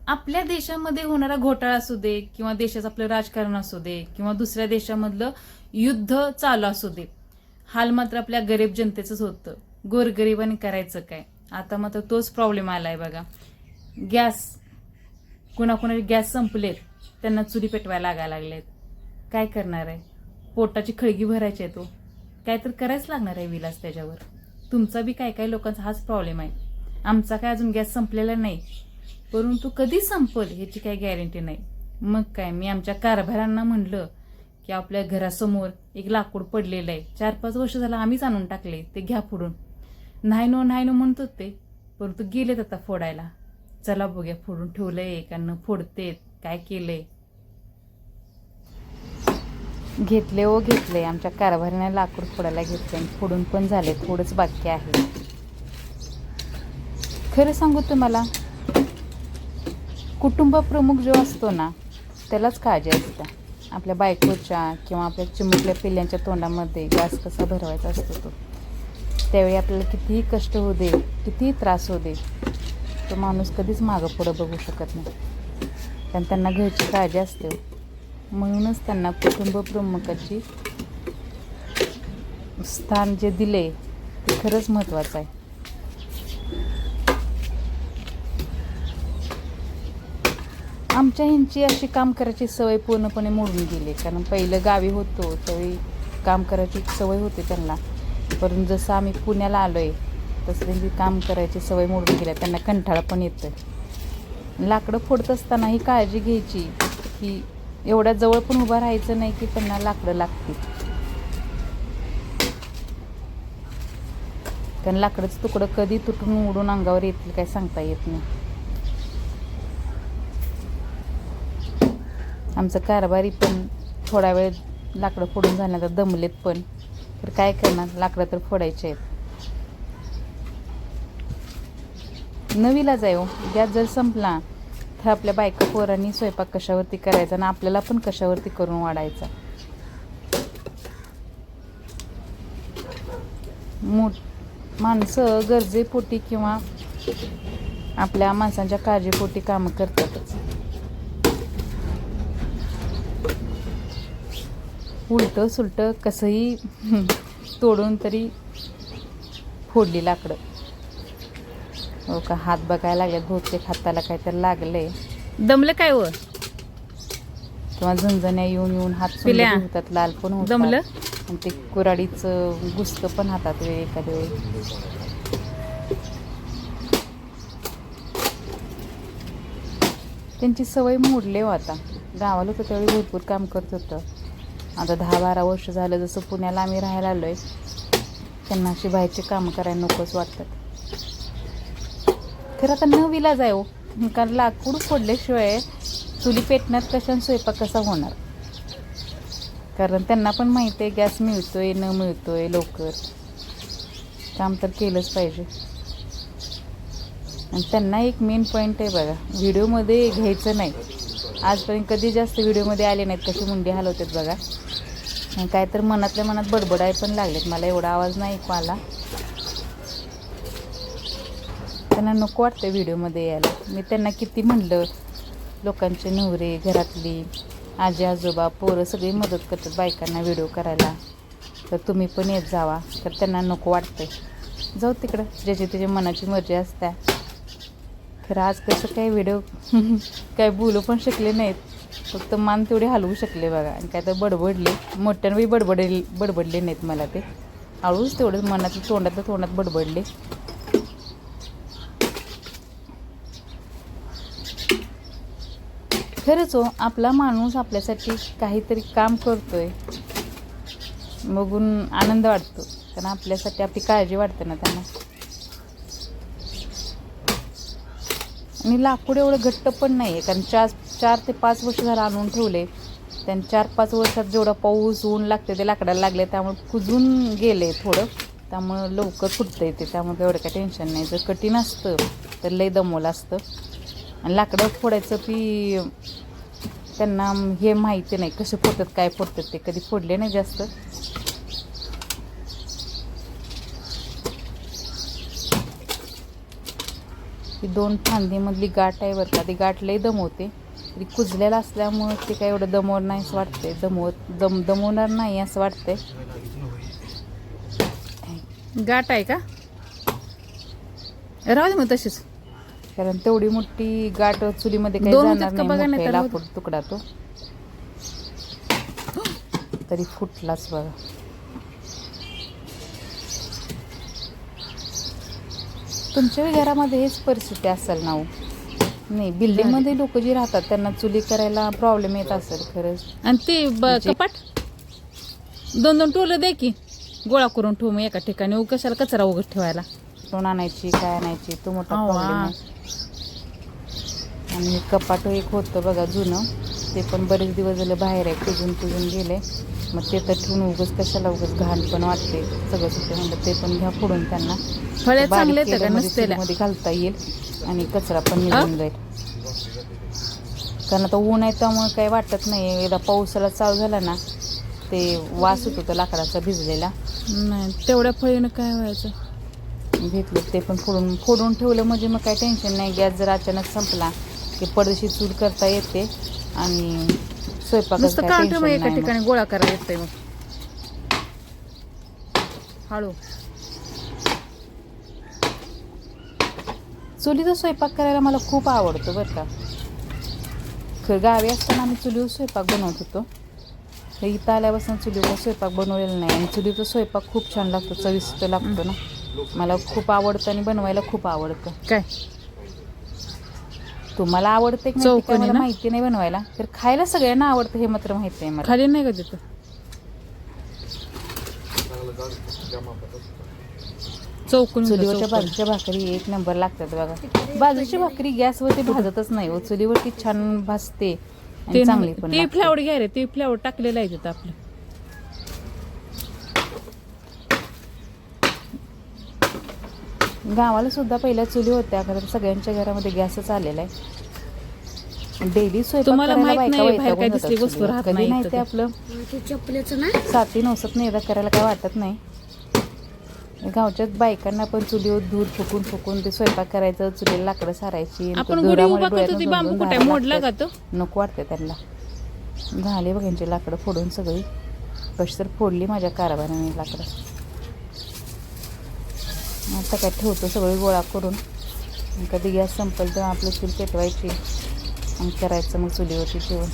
आपल्या देशामध्ये होणारा घोटाळा असू दे किंवा देशाचं आपलं राजकारण असू दे किंवा दुसऱ्या देशामधलं युद्ध चालू असू दे, हाल मात्र आपल्या गरीब जनतेचंच होतं. गोरगरिबांनी करायचं काय? आता मात्र तोच प्रॉब्लेम आलाय बघा. गॅस, कुणाकुणाचे गॅस संपलेत, त्यांना चुली पेटवायला लागायला लागलेत. काय करणार आहे? पोटाची खळगी भरायची आहे. तो काय तर करायच लागणार आहे विलास त्याच्यावर. तुमचा बी काय काय लोकांचा हाच प्रॉब्लेम आहे. आमचा काय अजून गॅस संपलेला नाही, परंतु कधी संपल ह्याची काही गॅरंटी नाही. मग काय, मी आमच्या कारभारांना म्हणलं की आपल्या घरासमोर एक लाकूड पडलेलं आहे, 4-5 वर्ष झालं आम्हीच आणून टाकले, ते घ्या फोडून. नाही नो म्हणत होते, परंतु गेलेत आता फोडायला. चला बघूया फोडून ठेवलंय का न फोडतेत, काय केलंय. घेतले आमच्या कारभाराने लाकूड फोडायला घेतले, फोडून पण झाले, थोडंच बाकी आहे. खरं सांगू तुम्हाला, कुटुंब प्रमुख जो असतो ना, त्यालाच काळजी असते. आपल्या बायकोच्या किंवा आपल्या चिमुकल्या पिल्ल्यांच्या तोंडामध्ये गॅस कसा भरवायचा असतो तो. त्यावेळी आपल्याला कितीही कष्ट होऊ दे, कितीही त्रास होऊ दे, तो माणूस कधीच मागं पुढं बघू शकत नाही. कारण त्यांना घरची काळजी असते. म्हणूनच त्यांना कुटुंब प्रमुखाची स्थान जे दिले ते खरंच महत्त्वाचं आहे. आमच्या ह्यांची अशी काम करायची सवय पूर्णपणे मोडून गेली. कारण पहिलं गावी होतो त्यावेळी काम करायची सवय होती त्यांना, परंतु जसं आम्ही पुण्याला आलो आहे तसं त्यांची काम करायची सवय मोडून गेली. त्यांना कंटाळा पण येतं. लाकडं फोडत असताना ही काळजी घ्यायची की एवढ्या जवळ पण उभं राहायचं नाही की त्यांना लाकडं लागतील. कारण लाकडाचं तुकडं कधी तुटून उडून अंगावर येतील काय सांगता येत नाही. आमचं कारभारी पण थोडा वेळ लाकडं फोडून झाल्यानंतर दमलेत पण, तर काय करणार, लाकडं तर फोडायचे आहेत. नवीला जाय हो. गॅस जर संपला तर आपल्या बायका पोरांनी स्वयंपाक कशावरती करायचा आणि आपल्याला पण कशावरती करून वाढायचा. माणसं गरजेपोटी किंवा आपल्या माणसांच्या काळजीपोटी कामं करतातच. उलटं सुलटं कसंही तोडून तरी फोडली लाकडं. हो का, हात बघायला लागलेत, बहुतेक हाताला काहीतरी लागले. दमलं काय व, किंवा झणझण्या येऊन हात सुंदर होतात, लाल पण होतात. दमलं आणि ते कुऱ्हाडीचं गुस्त पण हातात एखाद्या वेळी. त्यांची सवय मोडली हो. आता गावाला होतं त्यावेळी भरपूर काम करत होतं. आता 10-12 वर्ष झालं जसं पुण्याला आम्ही राहायला आलोय, त्यांना अशी बाहेरची कामं करायला नकोच वाटतात. खरं आता न विलाज आहे हो. कारण लाकूड फोडल्याशिवाय चुली पेटण्यात कशाने स्वयंपाक कसा होणार. कारण त्यांना पण माहिती आहे गॅस मिळतोय न मिळतोय, लवकर काम तर केलंच पाहिजे. आणि त्यांना एक मेन पॉईंट आहे बघा, व्हिडिओमध्ये घ्यायचं नाही. आजपर्यंत कधी जास्त व्हिडिओमध्ये आले नाहीत, कशी मुंडी हलवतात बघा. काय तर मनातल्या मनात बडबडाय पण लागलेत. मला एवढा आवाज नाही ऐकू आला. त्यांना नको वाटतं व्हिडिओमध्ये यायला. मी त्यांना किती म्हणलं, लोकांचे नवरे, घरातली आजी आजोबा पोरं सगळी मदत करतात बायकांना व्हिडिओ करायला, तर तुम्ही पण येत जावा. तर त्यांना नको वाटतंय. जाऊ तिकडं, ज्याची त्याची मनाची मर्जी असते. खरं आज कसं काय व्हिडिओ काय बोलू पण शकले नाहीत, फक्त मान तेवढे हलवू शकले बघा. आणि काय तर बडबडले, मोठ्यानं बी बडबडले नाहीत मला. ते हळूच तेवढं मनात तोंडात बडबडले. खरंच हो, आपला माणूस आपल्यासाठी काहीतरी काम करतोय बघून आनंद वाटतो. कारण आपल्यासाठी आपली काळजी वाटते ना त्यांना. आणि लाकूड एवढं घट्ट पण नाही आहे. कारण 4 ते 5 वर्ष झालं आणून ठेवले. त्यांनी 4-5 वर्षात जेवढा पाऊस ऊन लागते ते लाकडाला लागले, त्यामुळे कुजून गेले थोडं. त्यामुळं लवकर फुटतं येते. त्यामुळे एवढं काही टेन्शन नाही. जर कठीण असतं तर लय दमवलं असतं. आणि लाकडं फोडायचं ती त्यांना हे माहिती नाही, कसे फोडतात काय फोडतात. ते कधी फोडले नाही जास्त. ती 2 फांदीमधली गाठ आहे बरं का, ती गाठ लई दमवते. ती कुजलेलं असल्यामुळं ते काय एवढं दमवणार नाही असं वाटतंय, दमवणार नाही असं वाटतंय. गाठ आहे का, राहू दे मग तशीच, कारण तेवढी मोठी गाठ चुलीमध्ये काही जाणार नाही. मोठा लाकूड तुकडा तो तरी फुटलाच बघा. तुमच्या घरामध्ये हेच परिस्थिती असेल ना? नाही, बिल्डिंग मध्ये लोक जे राहतात त्यांना चुली करायला प्रॉब्लेम येत असेल खरंच. आणि ते कपाट 2-2 टोलं दे की, गोळा करून ठेवू मग एका ठिकाणी. कशाला कचरा उगत ठेवायला, टोन आणायची काय आणायची, तो मोठा प्रॉब्लेम आहे. आणि हे कपाट एक होतं बघा जुनं, ते पण बरेच दिवस झाले बाहेर आहे, कुजून गेले. मग ते तर ठेवून उगच कशाला उगच घाण पण वाटते सगळं सुट्टे. म्हणलं ते पण घ्या फोडून, त्यांना मध्ये घालता येईल आणि कचरा पण निघून जाईल. कारण आता ऊन आहे त्यामुळे काही वाटत नाही. एकदा पावसाला चालू झाला ना ते वास होतो लाकडाचा भिजलेला. नाही तेवढ्या फळीनं काय व्हायचं. घेतलं ते पण फोडून ठेवलं म्हणजे मग काही टेन्शन नाही. गॅस जर अचानक संपला की पडदेशी चूल करता येते आणि स्वयंपाकाचं काय टेन्शन नाही. एका ठिकाणी गोळा करायला येतंय मग हळू. चुलीचा स्वयंपाक करायला मला खूप आवडतो बरं का. गावी असताना आम्ही चुलीवर स्वयंपाक बनवत होतो. तर इथं आल्यापासून चुलीवर स्वयंपाक बनवलेला नाही. आणि चुलीचा स्वयंपाक खूप छान लागतो, चविष्ट लागतो ना. मला खूप आवडतं आणि बनवायला खूप आवडतं. काय तुम्हाला आवडते की मला माहिती नाही बनवायला, तर खायला सगळ्यांना आवडतं हे मात्र माहिती आहे मला. खाली नाही का तिथं चुलीवरच्या बाजूच्या भाकरी एक नंबर लागतात बघा. बाजूची भाकरी गॅसवरती भाजतच नाही हो, चुलीवरती छान भाजते आणि चांगली पण. ते फ्लावर घ्या रे, ते फ्लावर टाकलेलं आहे तिथं आपलं. गावाला सुद्धा पहिल्या चुली होत्या, कारण सगळ्यांच्या घरामध्ये गॅसच आलेला आहे. डेली स्वयंपाक कधी नाही ते आपलं साथी नवसत नाही करायला काय वाटत नाही. गावच्या बायकांना पण चुलीवर दूध फुकून ते स्वयंपाक करायचं, चुलीला लाकडं सारायची. नको वाटते त्यांना. झाले बघ यांची लाकडं फोडून सगळी. कशी तर फोडली माझ्या कारभाराने लाकडं. आता काय ठेवतो सगळी गोळा करून. कधी गॅस संपेल तेव्हा आपली चूल पेटवायची आणि करायचं मग चुलीवरती जेवण.